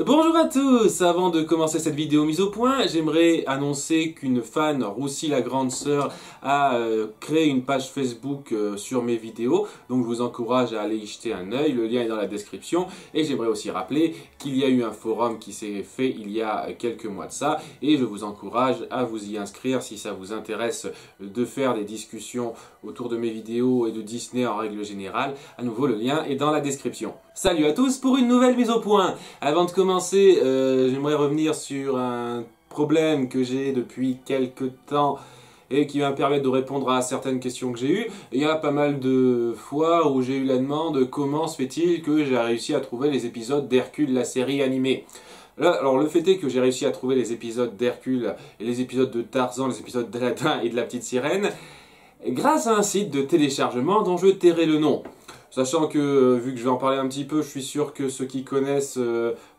Bonjour à tous! Avant de commencer cette vidéo mise au point, j'aimerais annoncer qu'une fan, Roussi la grande sœur, a créé une page Facebook sur mes vidéos. Donc je vous encourage à aller y jeter un œil, le lien est dans la description. Et j'aimerais aussi rappeler qu'il y a eu un forum qui s'est fait il y a quelques mois de ça. Et je vous encourage à vous y inscrire si ça vous intéresse de faire des discussions autour de mes vidéos et de Disney en règle générale. À nouveau, le lien est dans la description. Salut à tous pour une nouvelle mise au point. Avant de commencer, j'aimerais revenir sur un problème que j'ai depuis quelques temps et qui va me permettre de répondre à certaines questions que j'ai eues. Il y a pas mal de fois où j'ai eu la demande comment se fait-il que j'ai réussi à trouver les épisodes d'Hercule, la série animée. Là, alors le fait est que j'ai réussi à trouver les épisodes d'Hercule et les épisodes de Tarzan, les épisodes d'Aladin et de la petite sirène grâce à un site de téléchargement dont je tairai le nom. Sachant que, vu que je vais en parler un petit peu, je suis sûr que ceux qui connaissent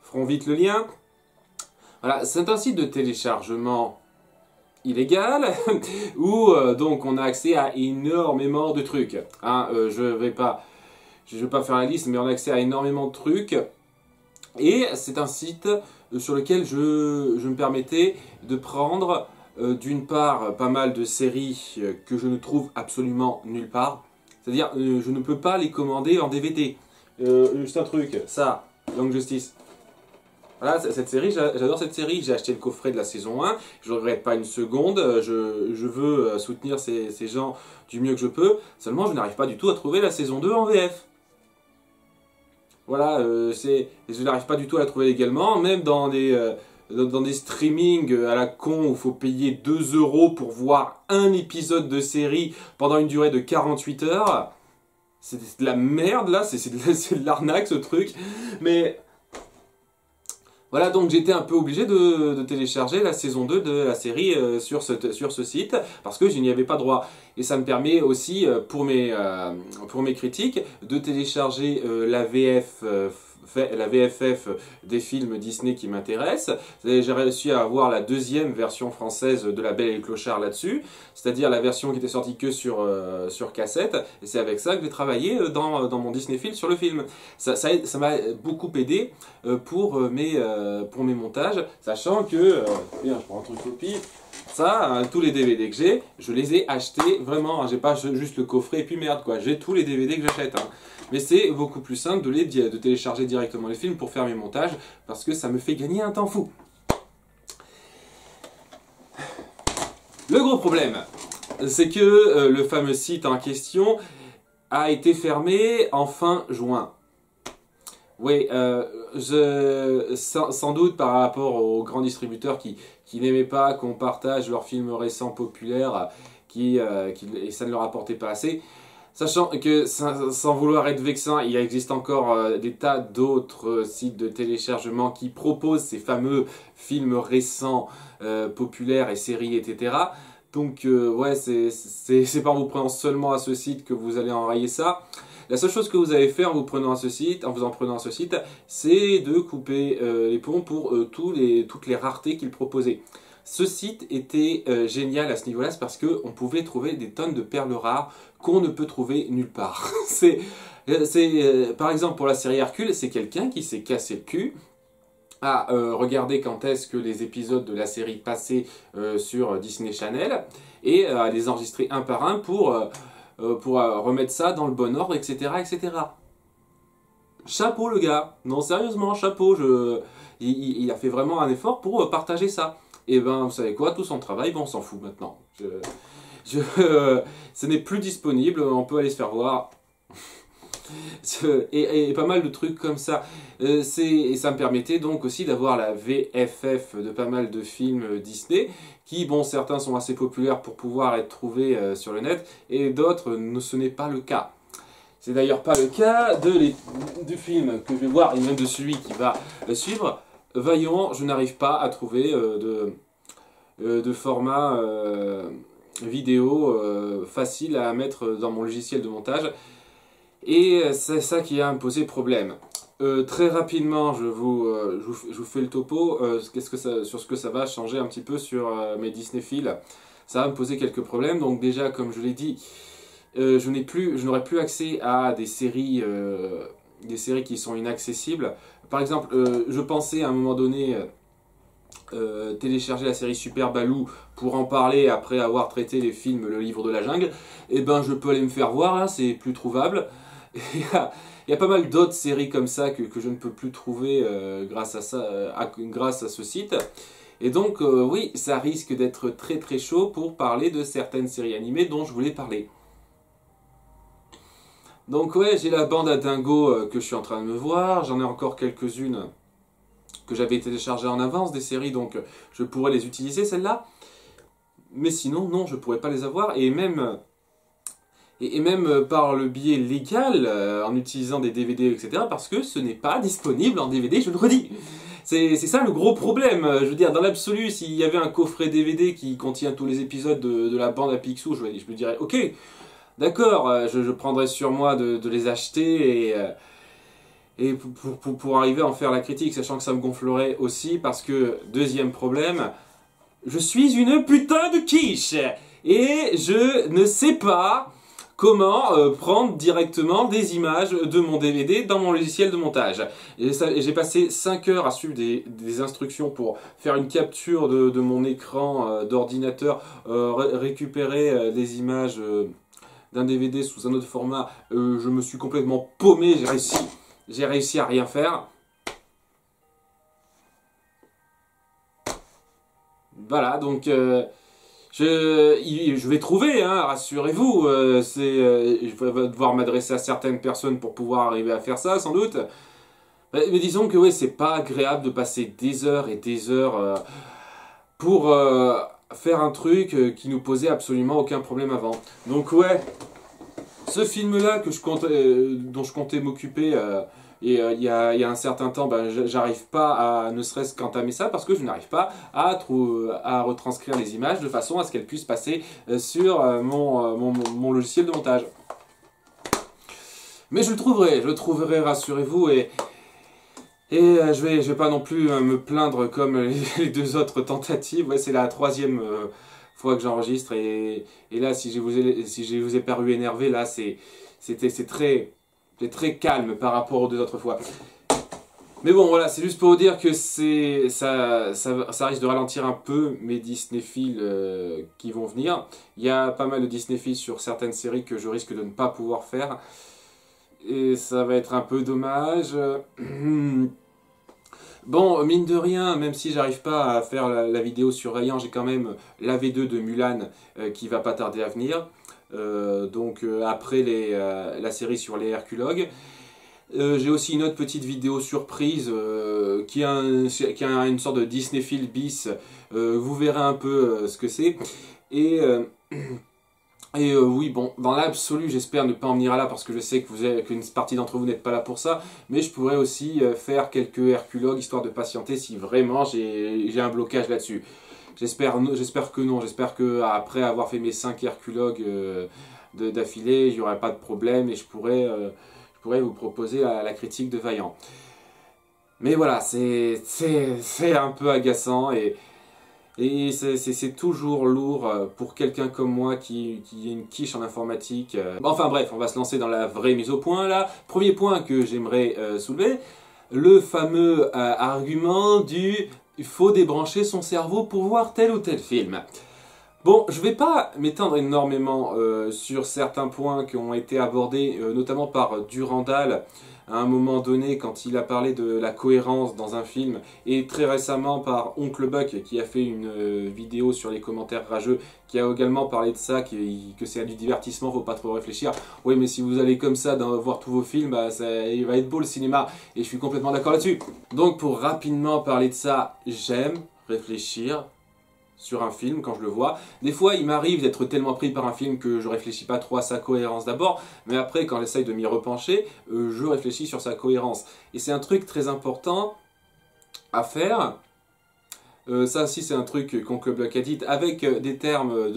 feront vite le lien. Voilà, c'est un site de téléchargement illégal, où donc on a accès à énormément de trucs. Hein, je vais pas faire la liste, mais on a accès à énormément de trucs. Et c'est un site sur lequel je me permettais de prendre, d'une part, pas mal de séries que je ne trouve absolument nulle part. C'est-à-dire, je ne peux pas les commander en DVD. Juste un truc, ça, Young Justice. Voilà, cette série, j'adore cette série. J'ai acheté le coffret de la saison 1. Je ne regrette pas une seconde. Je veux soutenir ces gens du mieux que je peux. Seulement, je n'arrive pas du tout à trouver la saison 2 en VF. Voilà, je n'arrive pas du tout à la trouver légalement. Même dans des streamings à la con où il faut payer 2 € pour voir un épisode de série pendant une durée de 48 heures. C'est de la merde là, c'est de l'arnaque ce truc. Mais voilà, donc j'étais un peu obligé de télécharger la saison 2 de la série sur ce site parce que je n'y avais pas droit. Et ça me permet aussi, pour mes critiques, de télécharger la VFF des films Disney qui m'intéressent. J'ai réussi à avoir la deuxième version française de La Belle et le Clochard là-dessus, c'est-à-dire la version qui était sortie que sur cassette, et c'est avec ça que j'ai travaillé dans mon Disneyfile sur le film. Ça m'a beaucoup aidé pour mes montages, sachant que, je prends un truc copie. Ça, tous les DVD que j'ai, je les ai achetés vraiment, j'ai pas juste le coffret et puis merde quoi, j'ai tous les DVD que j'achète. Hein. Mais c'est beaucoup plus simple de télécharger directement les films pour faire mes montages, parce que ça me fait gagner un temps fou. Le gros problème, c'est que le fameux site en question a été fermé en fin juin. Oui, sans doute par rapport aux grands distributeurs qui n'aimaient pas qu'on partage leurs films récents populaires et ça ne leur apportait pas assez. Sachant que, sans vouloir être vexant, il existe encore des tas d'autres sites de téléchargement qui proposent ces fameux films récents, populaires et séries, etc. Donc, ouais, c'est pas en vous prenant seulement à ce site que vous allez enrayer ça. La seule chose que vous allez faire en vous en prenant à ce site, c'est de couper les ponts pour toutes les raretés qu'il proposait. Ce site était génial à ce niveau-là, c'est parce qu'on pouvait trouver des tonnes de perles rares qu'on ne peut trouver nulle part. Par exemple, pour la série Hercule, c'est quelqu'un qui s'est cassé le cul à regarder quand est-ce que les épisodes de la série passaient sur Disney Channel et à les enregistrer un par un pour remettre ça dans le bon ordre, etc., etc. Chapeau le gars, non sérieusement, chapeau, il a fait vraiment un effort pour partager ça. Et ben, vous savez quoi, tout son travail, ben, on s'en fout maintenant. Ce n'est plus disponible, on peut aller se faire voir. Et pas mal de trucs comme ça. Et ça me permettait donc aussi d'avoir la VFF de pas mal de films Disney, qui, bon, certains sont assez populaires pour pouvoir être trouvés sur le net, et d'autres, ce n'est pas le cas. C'est d'ailleurs pas le cas du film que je vais voir, et même de celui qui va suivre. Vaillant, je n'arrive pas à trouver de format vidéo facile à mettre dans mon logiciel de montage. Et c'est ça qui a posé problème. Très rapidement, je vous fais le topo sur ce que ça va changer un petit peu sur mes Disneyfiles. Ça va me poser quelques problèmes. Donc déjà, comme je l'ai dit, je n'aurai plus accès à des séries qui sont inaccessibles par exemple, je pensais à un moment donné télécharger la série Super Baloo pour en parler après avoir traité les films Le Livre de la Jungle. Et ben je peux aller me faire voir, là, c'est plus trouvable. Il y a pas mal d'autres séries comme ça que je ne peux plus trouver grâce à ça, grâce à ce site. Et donc, oui, ça risque d'être très très chaud pour parler de certaines séries animées dont je voulais parler. Donc ouais, j'ai la bande à Dingo que je suis en train de me voir, j'en ai encore quelques-unes que j'avais téléchargées en avance, des séries, donc je pourrais les utiliser, celles-là. Mais sinon, non, je pourrais pas les avoir, et même par le biais légal, en utilisant des DVD, etc., parce que ce n'est pas disponible en DVD, je le redis. C'est ça le gros problème. Je veux dire, dans l'absolu, s'il y avait un coffret DVD qui contient tous les épisodes de la bande à Picsou, je me dirais, ok, d'accord, je prendrais sur moi de les acheter et pour arriver à en faire la critique, sachant que ça me gonflerait aussi, parce que, deuxième problème, je suis une putain de quiche et je ne sais pas comment prendre directement des images de mon DVD dans mon logiciel de montage. Et j'ai passé 5 heures à suivre des instructions pour faire une capture de mon écran d'ordinateur, récupérer des images d'un DVD sous un autre format. Je me suis complètement paumé, j'ai réussi à rien faire. Voilà, donc je vais trouver, hein, rassurez-vous. Je vais devoir m'adresser à certaines personnes pour pouvoir arriver à faire ça, sans doute. Mais disons que ouais, c'est pas agréable de passer des heures et des heures pour faire un truc qui nous posait absolument aucun problème avant. Donc ouais, ce film-là dont je comptais m'occuper il y a un certain temps, ben, j'arrive pas à ne serait-ce qu'entamer ça parce que je n'arrive pas à retranscrire les images de façon à ce qu'elles puissent passer sur mon logiciel de montage. Mais je le trouverai, rassurez-vous, et je vais pas non plus me plaindre comme les deux autres tentatives. Ouais, c'est la troisième fois que j'enregistre et là, si je vous ai paru énervé, là, c'est très calme par rapport aux deux autres fois. Mais bon, voilà, c'est juste pour vous dire que ça risque de ralentir un peu mes Disneyphiles qui vont venir. Il y a pas mal de Disneyphiles sur certaines séries que je risque de ne pas pouvoir faire. Et ça va être un peu dommage. Bon, mine de rien, même si j'arrive pas à faire la vidéo sur Rayyan, j'ai quand même la V2 de Mulan qui va pas tarder à venir. Après la série sur les Herculogues. J'ai aussi une autre petite vidéo surprise qui a une sorte de Disneyphile bis. Vous verrez un peu ce que c'est. Oui, bon, dans l'absolu, j'espère ne pas en venir à là parce que je sais qu'une partie d'entre vous n'êtes pas là pour ça. Mais je pourrais aussi faire quelques Herculogues histoire de patienter si vraiment j'ai un blocage là-dessus. J'espère que non. J'espère que après avoir fait mes 5 Herculogues d'affilée, il n'y aurait pas de problème et je pourrais vous proposer la critique de Vaillant. Mais voilà, c'est un peu agaçant et c'est toujours lourd pour quelqu'un comme moi qui a une quiche en informatique. Enfin bref, on va se lancer dans la vraie mise au point là. Premier point que j'aimerais soulever, le fameux argument du « il faut débrancher son cerveau pour voir tel ou tel film ». Bon, je ne vais pas m'étendre énormément sur certains points qui ont été abordés, notamment par Durandal, à un moment donné, quand il a parlé de la cohérence dans un film, et très récemment par Oncle Buck, qui a fait une vidéo sur les commentaires rageux, qui a également parlé de ça, que c'est du divertissement, faut pas trop réfléchir. Oui, mais si vous allez comme ça voir tous vos films, il va être beau le cinéma, et je suis complètement d'accord là-dessus. Donc pour rapidement parler de ça, j'aime réfléchir sur un film quand je le vois. Des fois, il m'arrive d'être tellement pris par un film que je réfléchis pas trop à sa cohérence d'abord, mais après, quand j'essaye de m'y repencher, je réfléchis sur sa cohérence. Et c'est un truc très important à faire. Ça aussi, c'est un truc qu'Oncle Buck a dit, avec des termes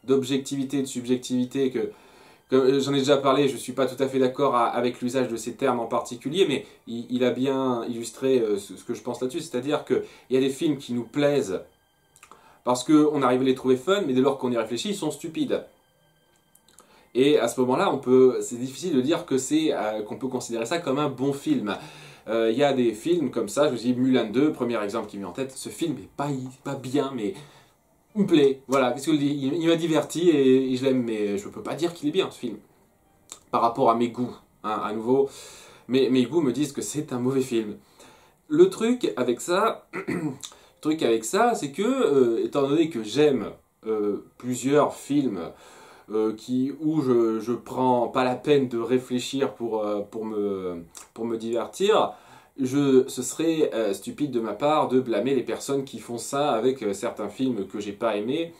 d'objectivité, de subjectivité, que j'en ai déjà parlé, je ne suis pas tout à fait d'accord avec l'usage de ces termes en particulier, mais il a bien illustré ce que je pense là-dessus, c'est-à-dire qu'il y a des films qui nous plaisent parce qu'on arrive à les trouver fun, mais dès lors qu'on y réfléchit, ils sont stupides. Et à ce moment-là, c'est difficile de dire qu'on peut considérer ça comme un bon film. Il y a des films comme ça, je vous dis Mulan 2, premier exemple qui me vient en tête, ce film est pas bien, mais il me plaît, voilà, qu'est-ce que je dis, il m'a diverti et je l'aime, mais je peux pas dire qu'il est bien ce film, par rapport à mes goûts, hein, à nouveau, mes goûts me disent que c'est un mauvais film. Le truc avec ça, c'est que, étant donné que j'aime plusieurs films où je prends pas la peine de réfléchir pour me divertir, ce serait stupide de ma part de blâmer les personnes qui font ça avec certains films que j'ai pas aimés,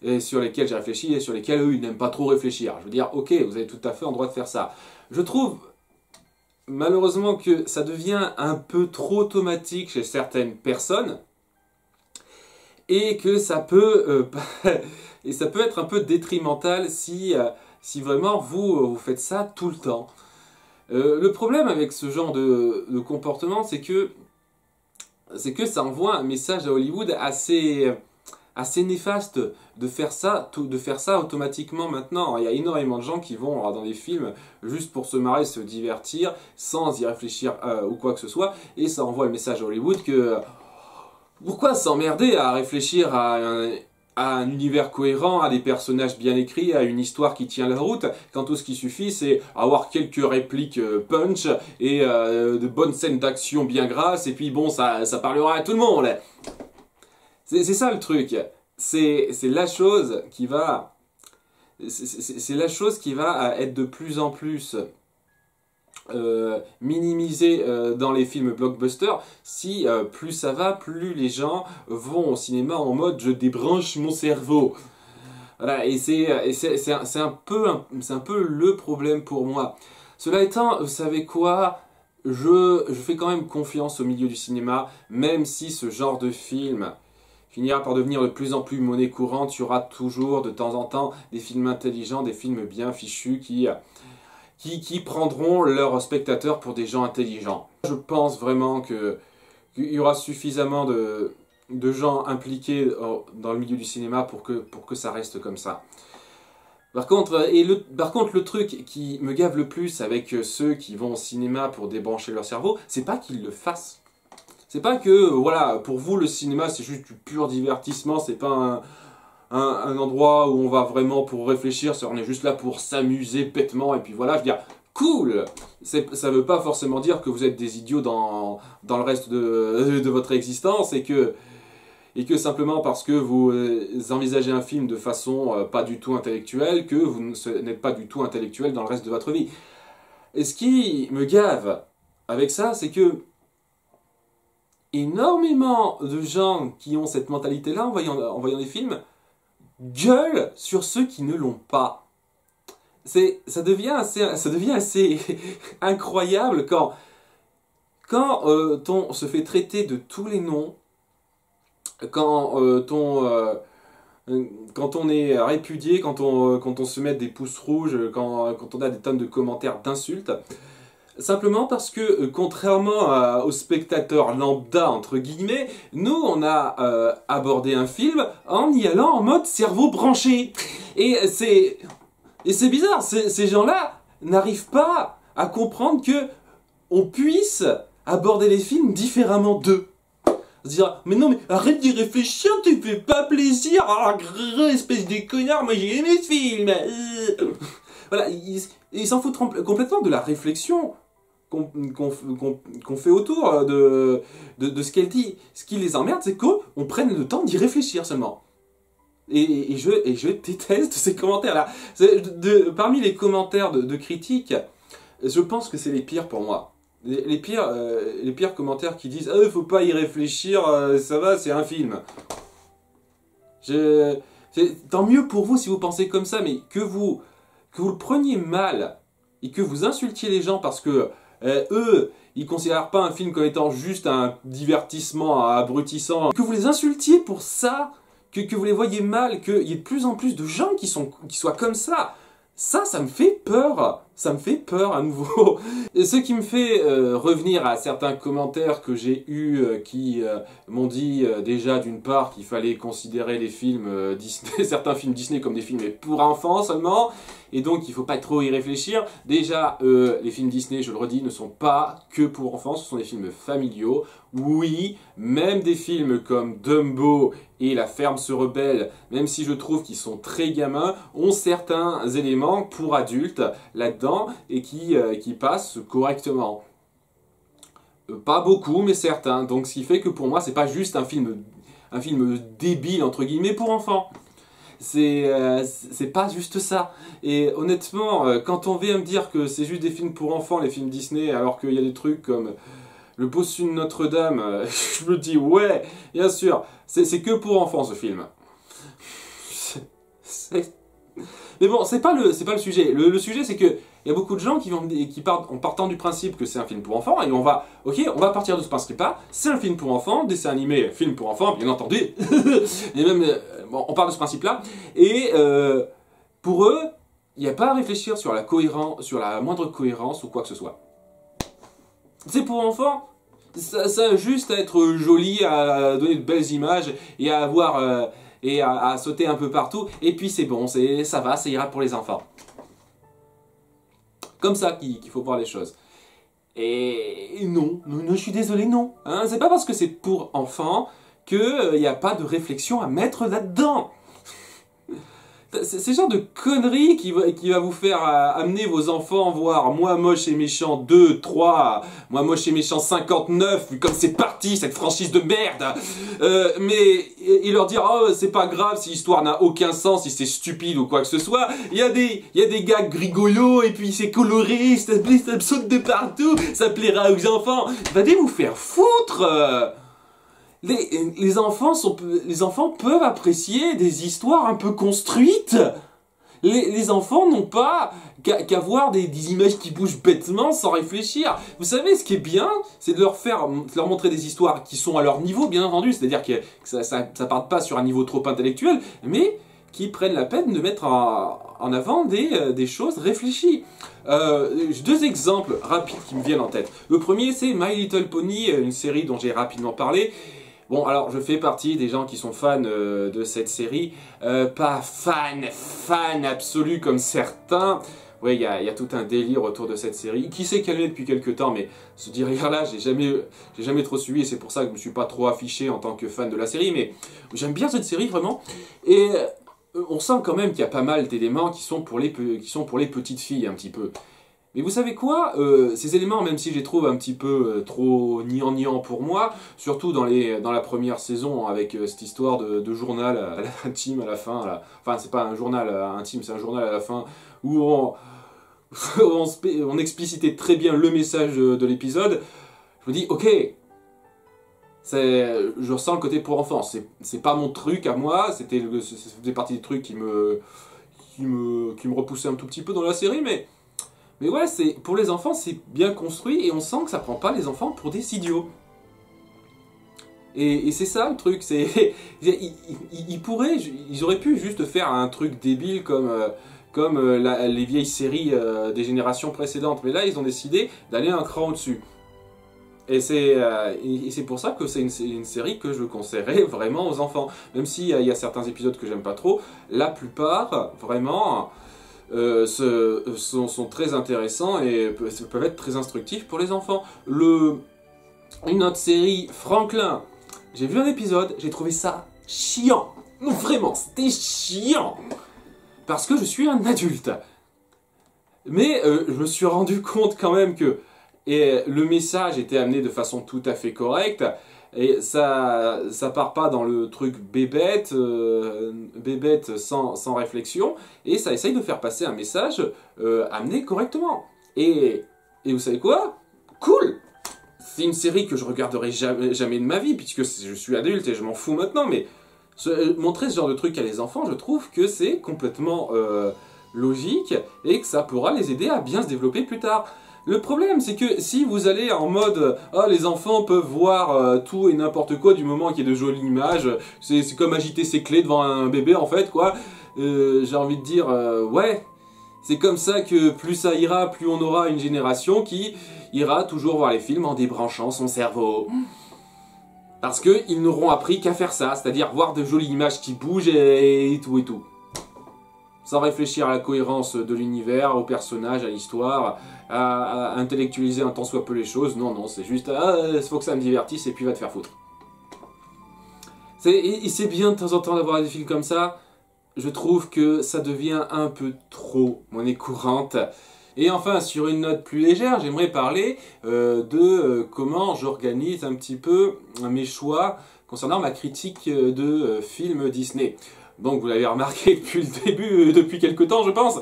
et sur lesquels j'ai réfléchi et sur lesquels eux ils n'aiment pas trop réfléchir. Je veux dire, ok, vous avez tout à fait en droit de faire ça. Je trouve malheureusement que ça devient un peu trop automatique chez certaines personnes, et que ça peut, être un peu détrimental si vraiment vous faites ça tout le temps. Le problème avec ce genre de comportement, c'est que ça envoie un message à Hollywood assez néfaste de faire ça automatiquement maintenant. Il y a énormément de gens qui vont dans des films juste pour se marrer, se divertir, sans y réfléchir ou quoi que ce soit, et ça envoie le message à Hollywood que pourquoi s'emmerder à réfléchir à un univers cohérent, à des personnages bien écrits, à une histoire qui tient la route, quand tout ce qui suffit c'est avoir quelques répliques punch et de bonnes scènes d'action bien grasses, et puis bon, ça parlera à tout le monde. C'est ça le truc. C'est la chose qui va... C'est la chose qui va être de plus en plus minimisée dans les films blockbusters. Si plus ça va, plus les gens vont au cinéma en mode je débranche mon cerveau. Voilà, et c'est un peu le problème pour moi. Cela étant, vous savez quoi? Je fais quand même confiance au milieu du cinéma, même si ce genre de film finira par devenir de plus en plus monnaie courante. Il y aura toujours de temps en temps des films intelligents, des films bien fichus qui prendront leurs spectateurs pour des gens intelligents. Je pense vraiment qu'il y aura suffisamment de gens impliqués dans le milieu du cinéma pour que ça reste comme ça. Par contre, le truc qui me gave le plus avec ceux qui vont au cinéma pour débrancher leur cerveau, c'est pas qu'ils le fassent. C'est pas que, voilà, pour vous le cinéma c'est juste du pur divertissement, c'est pas un endroit où on va vraiment pour réfléchir, on est juste là pour s'amuser bêtement, et puis voilà, je veux dire, cool! Ça veut pas forcément dire que vous êtes des idiots dans le reste de votre existence, et que simplement parce que vous envisagez un film de façon pas du tout intellectuelle, que vous n'êtes pas du tout intellectuel dans le reste de votre vie. Et ce qui me gave avec ça, c'est que énormément de gens qui ont cette mentalité-là en voyant des films gueulent sur ceux qui ne l'ont pas. Ça devient assez incroyable quand on se fait traiter de tous les noms, quand on est répudié, quand on se met des pouces rouges, quand on a des tonnes de commentaires d'insultes. Simplement parce que, contrairement aux spectateurs lambda, entre guillemets, nous, on a abordé un film en y allant en mode cerveau branché. Et c'est bizarre, ces gens-là n'arrivent pas à comprendre que on puisse aborder les films différemment d'eux. Se dire, mais non, mais arrête d'y réfléchir, tu fais pas plaisir, ah, espèce de connard, moi j'ai aimé ce film. Voilà, ils s'en foutent complètement de la réflexion qu'on fait autour de ce qu'elle dit. Ce qui les emmerde, c'est qu'on prenne le temps d'y réfléchir seulement. Et je déteste ces commentaires-là. Parmi les commentaires de critiques, je pense que c'est les pires pour moi. Les pires commentaires qui disent « faut pas y réfléchir, ça va, c'est un film ». Tant mieux pour vous si vous pensez comme ça, mais que vous le preniez mal et que vous insultiez les gens parce que eux, ils ne considèrent pas un film comme étant juste un divertissement abrutissant, que vous les insultiez pour ça, que vous les voyez mal, qu'il y ait de plus en plus de gens qui soient comme ça, ça me fait peur. ça me fait peur à nouveau. Et ce qui me fait revenir à certains commentaires que j'ai eus qui m'ont dit déjà d'une part qu'il fallait considérer les films Disney, certains films Disney comme des films pour enfants seulement, et donc il ne faut pas trop y réfléchir. Déjà, les films Disney, je le redis, ne sont pas que pour enfants, ce sont des films familiaux. Oui, même des films comme Dumbo et La Ferme se rebelle, même si je trouve qu'ils sont très gamins, ont certains éléments pour adultes là-dedans et qui passent correctement. Pas beaucoup, mais certains. Donc ce qui fait que pour moi, c'est pas juste un film débile, entre guillemets, pour enfants. C'est pas juste ça. Et honnêtement, quand on vient me dire que c'est juste des films pour enfants, les films Disney, alors qu'il y a des trucs comme Le Bossu de Notre-Dame, je me dis, ouais, bien sûr, c'est que pour enfants ce film. Mais bon, c'est pas le sujet. Le sujet, c'est que il y a beaucoup de gens qui partent en partant du principe que c'est un film pour enfants, et on va partir de ce principe-là, c'est un film pour enfants, dessin animé, film pour enfants, bien entendu, et même, bon, on part de ce principe-là, et pour eux, il n'y a pas à réfléchir sur la moindre cohérence ou quoi que ce soit. C'est pour enfants, ça a juste à être joli, à donner de belles images, et à avoir... et à sauter un peu partout, et puis c'est bon, ça va, ça ira pour les enfants. Comme ça qu'il faut voir les choses. Et non, je suis désolé, non. Hein, c'est pas parce que c'est pour enfants qu'il n'y a pas de réflexion à mettre là-dedans. C'est le genre de conneries qui va vous faire amener vos enfants voir Moi Moche et Méchant 2, 3, Moi Moche et Méchant 59, vu comme c'est parti cette franchise de merde. Et leur dire oh c'est pas grave si l'histoire n'a aucun sens, si c'est stupide ou quoi que ce soit. Il y a des gars rigolos et puis c'est coloré, ça saute de partout, ça plaira aux enfants. Allez vous faire foutre. Les enfants peuvent apprécier des histoires un peu construites. Les enfants n'ont pas qu'à voir des images qui bougent bêtement sans réfléchir. Vous savez, ce qui est bien, c'est de leur montrer des histoires qui sont à leur niveau, bien entendu. C'est-à-dire que ça parte pas sur un niveau trop intellectuel, mais qui prennent la peine de mettre en avant des choses réfléchies. J'ai deux exemples rapides qui me viennent en tête. Le premier, c'est My Little Pony, une série dont j'ai rapidement parlé. Bon, alors, je fais partie des gens qui sont fans de cette série. Pas fan absolu comme certains. Ouais, il y a tout un délire autour de cette série, qui s'est calmé depuis quelques temps, mais ce délire-là, j'ai jamais trop suivi, et c'est pour ça que je me suis pas trop affiché en tant que fan de la série, mais j'aime bien cette série, vraiment. Et on sent quand même qu'il y a pas mal d'éléments qui sont pour les petites filles, un petit peu. Mais vous savez quoi, ces éléments, même si je les trouve un petit peu trop niant pour moi, surtout dans la première saison, avec cette histoire de journal intime à la fin, enfin c'est pas un journal intime, c'est un journal à la fin, où on explicitait très bien le message de l'épisode, je me dis, ok, je ressens le côté pour enfants, c'est pas mon truc à moi, ça faisait partie des trucs qui me repoussaient un tout petit peu dans la série, mais ouais, pour les enfants, c'est bien construit et on sent que ça prend pas les enfants pour des idiots. Et c'est ça le truc, ils auraient pu juste faire un truc débile comme les vieilles séries des générations précédentes, mais là ils ont décidé d'aller un cran au-dessus. Et c'est pour ça que c'est une série que je conseillerais vraiment aux enfants. Même s'il y a certains épisodes que j'aime pas trop, la plupart, vraiment... sont très intéressants et peuvent être très instructifs pour les enfants. Une autre série, Franklin, j'ai vu un épisode, j'ai trouvé ça chiant. Vraiment, c'était chiant. Parce que je suis un adulte. Mais je me suis rendu compte quand même que le message était amené de façon tout à fait correcte. Et ça part pas dans le truc bébête sans réflexion, et ça essaye de faire passer un message amené correctement. Et vous savez quoi? Cool! C'est une série que je regarderai jamais de ma vie, puisque je suis adulte et je m'en fous maintenant, mais montrer ce genre de truc à les enfants, je trouve que c'est complètement logique, et que ça pourra les aider à bien se développer plus tard. Le problème, c'est que si vous allez en mode « Ah, les enfants peuvent voir tout et n'importe quoi du moment qu'il y a de jolies images, c'est comme agiter ses clés devant un bébé, en fait, quoi. » J'ai envie de dire « Ouais, C'est comme ça que plus ça ira, plus on aura une génération qui ira toujours voir les films en débranchant son cerveau. Parce qu'ils n'auront appris qu'à faire ça, c'est-à-dire voir de jolies images qui bougent et tout et tout. Sans réfléchir à la cohérence de l'univers, au personnage, à l'histoire, à intellectualiser un tant soit peu les choses. Non, non, c'est juste, il faut que ça me divertisse et puis va te faire foutre. Et c'est bien de temps en temps d'avoir des films comme ça. Je trouve que ça devient un peu trop monnaie courante. Et enfin, sur une note plus légère, j'aimerais parler de comment j'organise un petit peu mes choix concernant ma critique de films Disney. Donc vous l'avez remarqué depuis le début, depuis quelques temps je pense,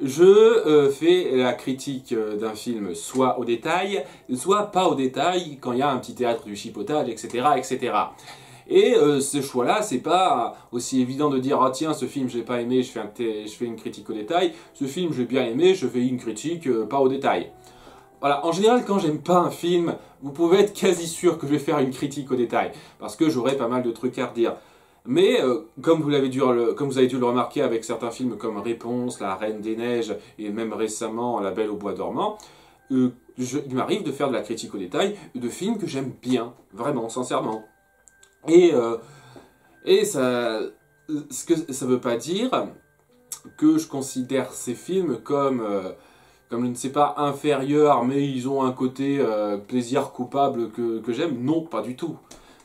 je fais la critique d'un film soit au détail, soit pas au détail, quand il y a un petit théâtre du chipotage, etc. etc. Et ce choix-là, c'est pas aussi évident de dire « Ah tiens, ce film je l'ai pas aimé, je fais une critique au détail. Ce film j'ai bien aimé, je fais une critique pas au détail. » Voilà, en général, quand j'aime pas un film, vous pouvez être quasi sûr que je vais faire une critique au détail. Parce que j'aurai pas mal de trucs à redire. Mais comme vous avez dû le remarquer avec certains films comme Réponse, La Reine des Neiges et même récemment La Belle au Bois dormant, il m'arrive de faire de la critique au détail de films que j'aime bien, vraiment, sincèrement. Et ça veut pas dire que je considère ces films comme je ne sais pas, inférieurs, mais ils ont un côté plaisir coupable que j'aime. Non, pas du tout.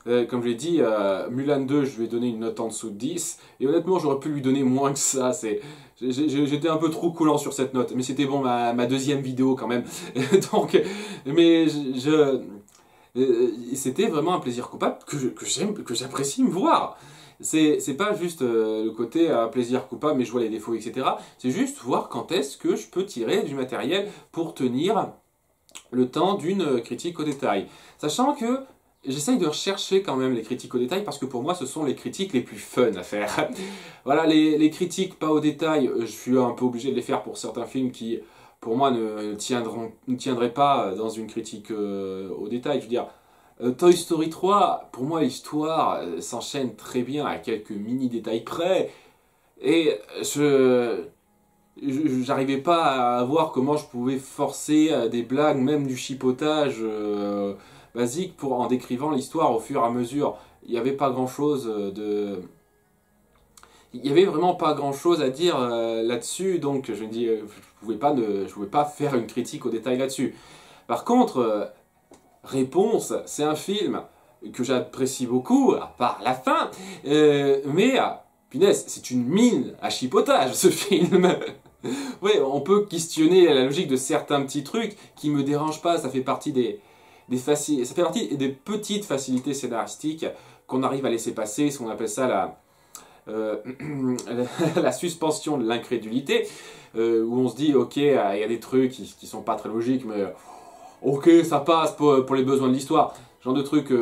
Comme je l'ai dit, Mulan 2, je lui ai donné une note en dessous de 10, et honnêtement, j'aurais pu lui donner moins que ça. J'étais un peu trop coulant sur cette note, mais c'était bon, ma deuxième vidéo quand même. Donc, mais c'était vraiment un plaisir coupable que j'apprécie me voir. C'est pas juste le côté plaisir coupable, mais je vois les défauts, etc. C'est juste voir quand est-ce que je peux tirer du matériel pour tenir le temps d'une critique au détail. Sachant que j'essaye de rechercher quand même les critiques au détail parce que pour moi ce sont les critiques les plus fun à faire. Voilà, les critiques pas au détail, je suis un peu obligé de les faire pour certains films qui pour moi ne tiendraient pas dans une critique au détail. Je veux dire, Toy Story 3, pour moi l'histoire s'enchaîne très bien à quelques mini détails près et j'arrivais pas à voir comment je pouvais forcer des blagues, même du chipotage basique en décrivant l'histoire au fur et à mesure. Il n'y avait pas grand chose il y avait vraiment pas grand chose à dire là-dessus, donc je me dis, je pouvais pas faire une critique au détail là-dessus. Par contre, Réponse, c'est un film que j'apprécie beaucoup, à part la fin, mais punaise, c'est une mine à chipotage ce film. Oui, on peut questionner la logique de certains petits trucs qui me dérangent pas, ça fait partie ça fait partie des petites facilités scénaristiques qu'on arrive à laisser passer, ce qu'on appelle ça la suspension de l'incrédulité, où on se dit ok, il y a des trucs qui sont pas très logiques, mais ok, ça passe pour les besoins de l'histoire. Genre de trucs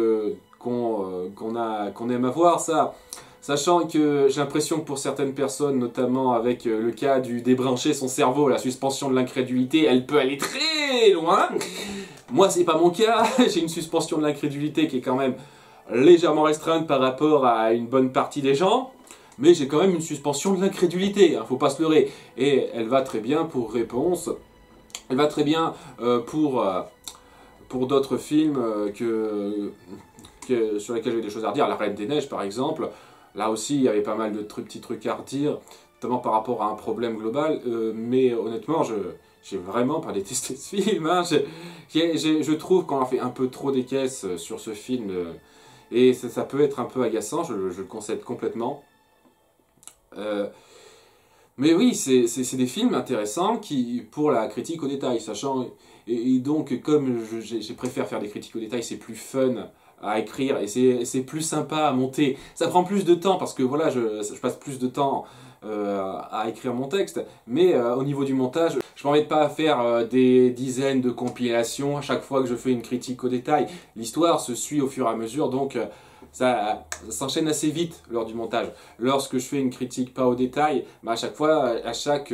qu'on aime avoir, ça. Sachant que j'ai l'impression que pour certaines personnes, notamment avec le cas du débrancher son cerveau, la suspension de l'incrédulité, elle peut aller très loin. Moi, c'est pas mon cas. J'ai une suspension de l'incrédulité qui est quand même légèrement restreinte par rapport à une bonne partie des gens. Mais j'ai quand même une suspension de l'incrédulité, hein, faut pas se leurrer. Et elle va très bien pour Réponse. Elle va très bien pour d'autres films sur lesquels j'ai des choses à redire. La Reine des Neiges, par exemple. Là aussi, il y avait pas mal de petits trucs à redire, notamment par rapport à un problème global. Mais honnêtement, j'ai vraiment pas détesté ce film. Hein. Je trouve qu'on a fait un peu trop des caisses sur ce film. Et ça peut être un peu agaçant, je le concède complètement. Mais oui, c'est des films intéressants pour la critique au détail, sachant... Et donc, comme je préfère faire des critiques au détail, c'est plus fun à écrire et c'est plus sympa à monter. Ça prend plus de temps parce que voilà, je passe plus de temps à écrire mon texte, mais au niveau du montage, je m'embête pas à faire des dizaines de compilations à chaque fois que je fais une critique au détail. L'histoire se suit au fur et à mesure, donc ça s'enchaîne assez vite lors du montage. Lorsque je fais une critique pas au détail, bah à chaque fois, à chaque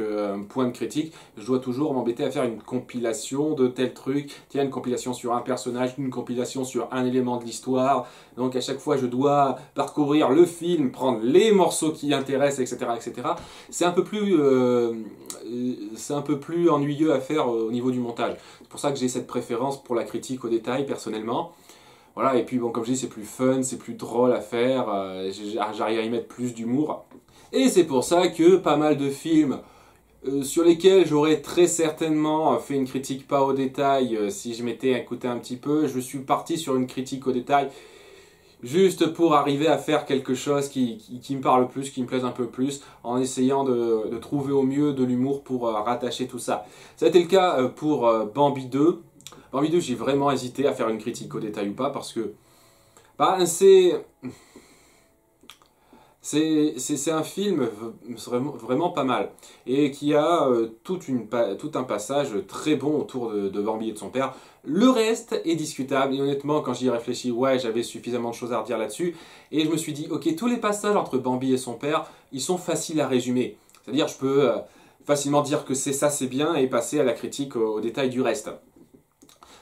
point de critique, je dois toujours m'embêter à faire une compilation de tel truc. Tiens, une compilation sur un personnage, une compilation sur un élément de l'histoire. Donc à chaque fois, je dois parcourir le film, prendre les morceaux qui intéressent, etc., etc. C'est un peu plus ennuyeux à faire au niveau du montage. C'est pour ça que j'ai cette préférence pour la critique au détail, personnellement. Voilà, et puis bon, comme je dis, c'est plus fun, c'est plus drôle à faire, j'arrive à y mettre plus d'humour. Et c'est pour ça que pas mal de films sur lesquels j'aurais très certainement fait une critique pas au détail si je m'étais écouté un petit peu, je suis parti sur une critique au détail juste pour arriver à faire quelque chose qui me parle plus, qui me plaise un peu plus, en essayant de trouver au mieux de l'humour pour rattacher tout ça. Ça a été le cas pour Bambi 2. Bambi 2, j'ai vraiment hésité à faire une critique au détail ou pas, parce que bah, c'est un film vraiment pas mal, et qui a tout un passage très bon autour de Bambi et de son père. Le reste est discutable, et honnêtement, quand j'y réfléchis, ouais, j'avais suffisamment de choses à redire là-dessus, et je me suis dit, ok, tous les passages entre Bambi et son père, ils sont faciles à résumer. C'est-à-dire, je peux facilement dire que c'est bien, et passer à la critique au détail du reste.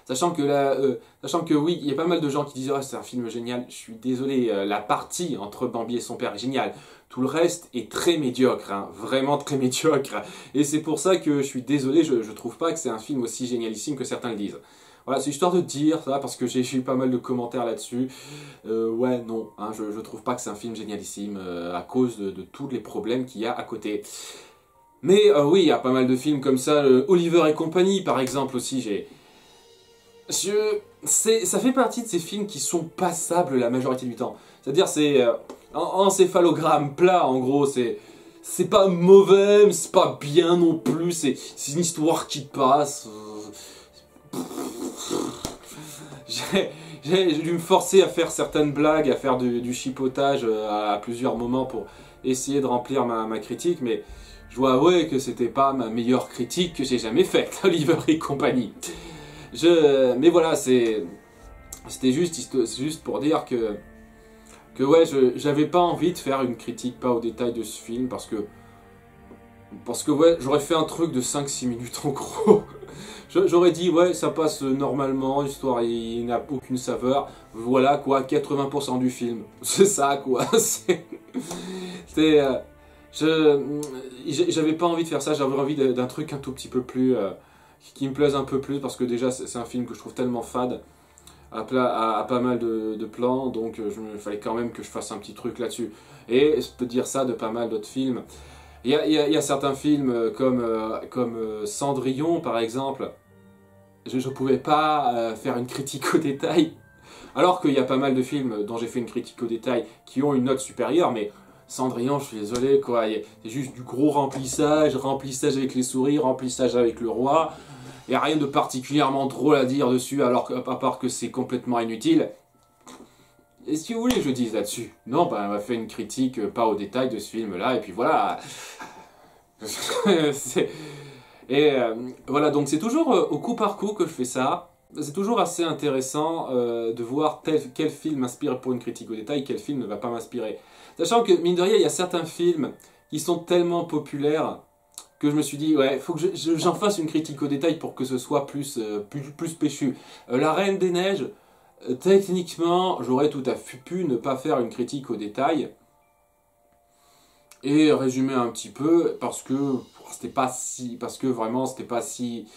Sachant que oui, il y a pas mal de gens qui disent oh, c'est un film génial. Je suis désolé, la partie entre Bambi et son père est géniale. Tout le reste est très médiocre, hein, vraiment très médiocre. Et c'est pour ça que je suis désolé, je trouve pas que c'est un film aussi génialissime que certains le disent. Voilà, c'est histoire de dire ça, parce que j'ai eu pas mal de commentaires là-dessus. Ouais, non, hein, je trouve pas que c'est un film génialissime, à cause de tous les problèmes qu'il y a à côté. Mais oui, il y a pas mal de films comme ça, Oliver et compagnie par exemple aussi, ça fait partie de ces films qui sont passables la majorité du temps. C'est-à-dire, c'est encéphalogramme plat, en gros. C'est pas mauvais, mais c'est pas bien non plus. C'est une histoire qui passe. J'ai dû me forcer à faire certaines blagues, à faire du chipotage à plusieurs moments pour essayer de remplir ma critique, mais je dois avouer que c'était pas ma meilleure critique que j'ai jamais faite, Oliver et compagnie. Mais voilà, c'était juste pour dire que ouais, j'avais pas envie de faire une critique pas au détail de ce film, parce que ouais, j'aurais fait un truc de 5-6 minutes en gros. J'aurais dit ouais, ça passe normalement, l'histoire il n'a aucune saveur, voilà quoi, 80% du film. C'est ça quoi, j'avais pas envie de faire ça, j'avais envie d'un truc un tout petit peu plus qui me plaise un peu plus, parce que déjà c'est un film que je trouve tellement fade à pas mal de plans, donc il fallait quand même que je fasse un petit truc là-dessus. Et je peux dire ça de pas mal d'autres films. Il y a certains films comme Cendrillon par exemple, je pouvais pas faire une critique au détail, alors qu'il y a pas mal de films dont j'ai fait une critique au détail qui ont une note supérieure, mais Cendrillon, je suis désolé quoi, c'est juste du gros remplissage avec les souris, remplissage avec le roi. Il n'y a rien de particulièrement drôle à dire dessus, à part que c'est complètement inutile. Est-ce que vous voulez que je dise là-dessus? Non, ben, on va faire une critique pas au détail de ce film-là, et puis voilà. Voilà, donc c'est toujours au coup par coup que je fais ça. C'est toujours assez intéressant de voir quel film m'inspire pour une critique au détail, quel film ne va pas m'inspirer. Sachant que, mine de rien, il y a certains films qui sont tellement populaires que je me suis dit, ouais, faut que j'en fasse une critique au détail pour que ce soit plus péchu. La Reine des Neiges, techniquement, j'aurais tout à fait pu ne pas faire une critique au détail et résumer un petit peu, parce que vraiment c'était pas si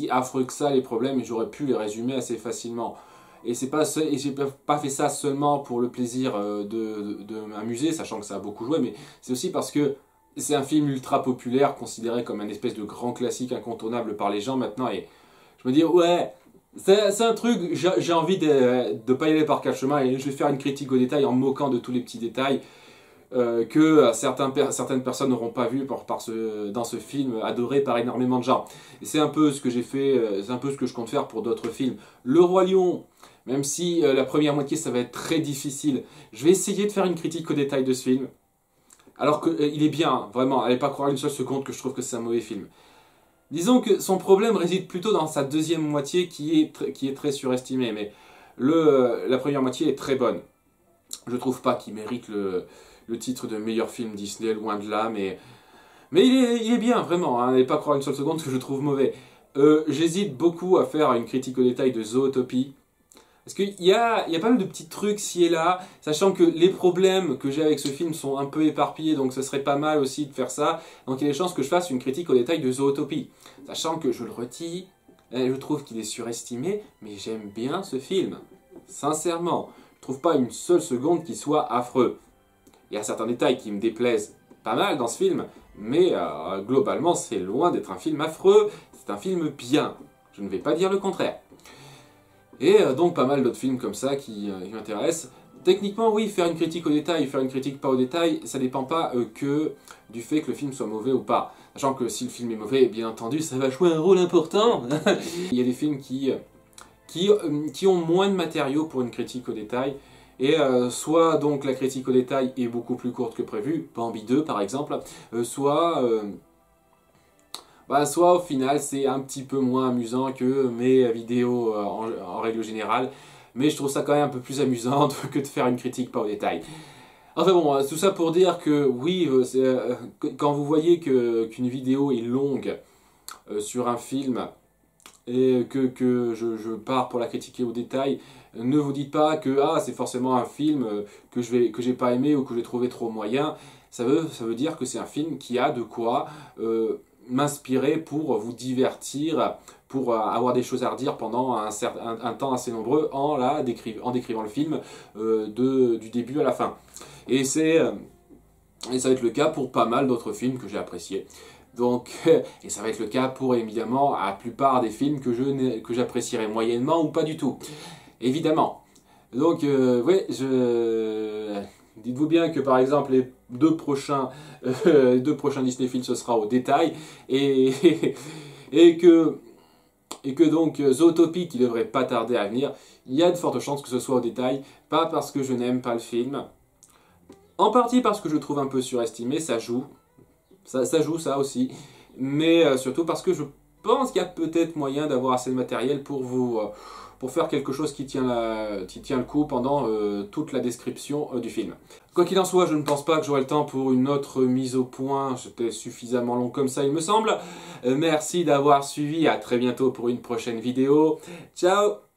affreux que ça les problèmes, et j'aurais pu les résumer assez facilement. Et j'ai pas fait ça seulement pour le plaisir de m'amuser, sachant que ça a beaucoup joué, mais c'est aussi parce que c'est un film ultra populaire, considéré comme un espèce de grand classique incontournable par les gens maintenant, et je me dis, ouais, c'est un truc, j'ai envie de pas y aller par quatre chemins, et je vais faire une critique au détail en me moquant de tous les petits détails que certaines personnes n'auront pas vu dans ce film, adoré par énormément de gens. Et c'est un peu ce que j'ai fait, c'est un peu ce que je compte faire pour d'autres films. Le Roi Lion, même si la première moitié ça va être très difficile, je vais essayer de faire une critique au détail de ce film. Alors qu'il est bien, hein, vraiment, allez pas croire une seule seconde que je trouve que c'est un mauvais film. Disons que son problème réside plutôt dans sa deuxième moitié qui est très surestimée, mais la première moitié est très bonne. Je trouve pas qu'il mérite le titre de meilleur film Disney, loin de là, mais il est bien, vraiment, hein, n'allez pas croire une seule seconde que je trouve mauvais. J'hésite beaucoup à faire une critique au détail de Zootopie. Parce qu'il y a pas mal de petits trucs ci et là, sachant que les problèmes que j'ai avec ce film sont un peu éparpillés, donc ce serait pas mal aussi de faire ça. Donc il y a des chances que je fasse une critique au détail de Zootopie. Sachant que, je le redis, je trouve qu'il est surestimé, mais j'aime bien ce film. Sincèrement, je trouve pas une seule seconde qu'il soit affreux. Il y a certains détails qui me déplaisent pas mal dans ce film, mais globalement c'est loin d'être un film affreux, c'est un film bien. Je ne vais pas dire le contraire. Et donc pas mal d'autres films comme ça qui m'intéressent. Techniquement, oui, faire une critique au détail, faire une critique pas au détail, ça dépend pas que du fait que le film soit mauvais ou pas. Sachant que si le film est mauvais, bien entendu, ça va jouer un rôle important. Il y a des films qui ont moins de matériaux pour une critique au détail. Et soit donc la critique au détail est beaucoup plus courte que prévu, Bambi 2 par exemple, soit au final c'est un petit peu moins amusant que mes vidéos en règle générale, mais je trouve ça quand même un peu plus amusant que de faire une critique pas au détail. Enfin bon, tout ça pour dire que oui, quand vous voyez qu'une vidéo est longue sur un film, et que je pars pour la critiquer au détail, ne vous dites pas que c'est forcément un film que j'ai pas aimé ou que j'ai trouvé trop moyen. Ça veut dire que c'est un film qui a de quoi m'inspirer pour vous divertir, pour avoir des choses à redire pendant un temps assez nombreux en décrivant le film du début à la fin. Et ça va être le cas pour pas mal d'autres films que j'ai appréciés. Donc, et ça va être le cas pour évidemment la plupart des films que j'apprécierais moyennement ou pas du tout. Évidemment. Donc, ouais, dites-vous bien que par exemple les deux prochains Disney films ce sera au détail et que donc Zootopie qui devrait pas tarder à venir, il y a de fortes chances que ce soit au détail, pas parce que je n'aime pas le film, en partie parce que je trouve un peu surestimé, ça joue. Ça joue ça aussi, mais surtout parce que je pense qu'il y a peut-être moyen d'avoir assez de matériel pour faire quelque chose qui tient le coup pendant toute la description du film. Quoi qu'il en soit, je ne pense pas que j'aurai le temps pour une autre mise au point, c'était suffisamment long comme ça il me semble. Merci d'avoir suivi, à très bientôt pour une prochaine vidéo. Ciao!